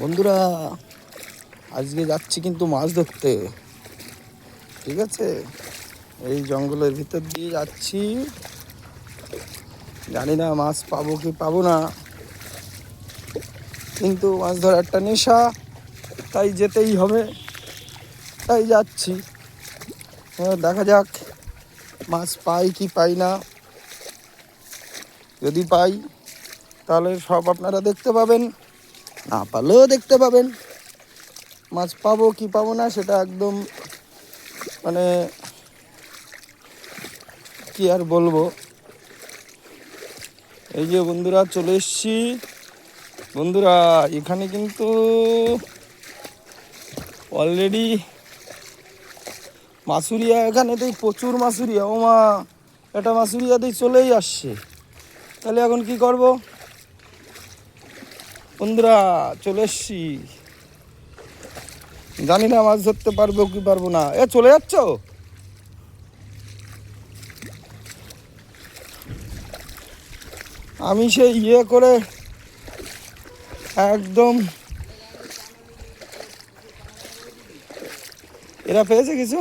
বন্ধুরা, আজকে যাচ্ছি কিন্তু মাছ ধরতে। ঠিক আছে, এই জঙ্গলের ভিতর দিয়ে যাচ্ছি। জানি না মাছ পাবো কি পাবো না, কিন্তু মাছ ধরার একটা নেশা, তাই যেতেই হবে, তাই যাচ্ছি। দেখা যাক মাছ পাই কি পাই না। যদি পাই তাহলে সব আপনারা দেখতে পাবেন, না পালেও দেখতে পাবেন। মাছ পাবো কি পাবো না সেটা একদম মানে কি আর বলবো। এই যে বন্ধুরা চলে এসছি। বন্ধুরা, এখানে কিন্তু অলরেডি মাছুরিয়া, এখানেতেই প্রচুর মাছুরিয়া। ও মা, এটা মাছুরিয়াতেই চলেই আসছে। তাহলে এখন কি করব? বন্ধুরা চলে এসছি, জানি না মাছ ধরতে পারবো কি পারবো না। চলে যাচ্ছ? আমি সেই করে একদম। এরা পেয়েছে কিছু?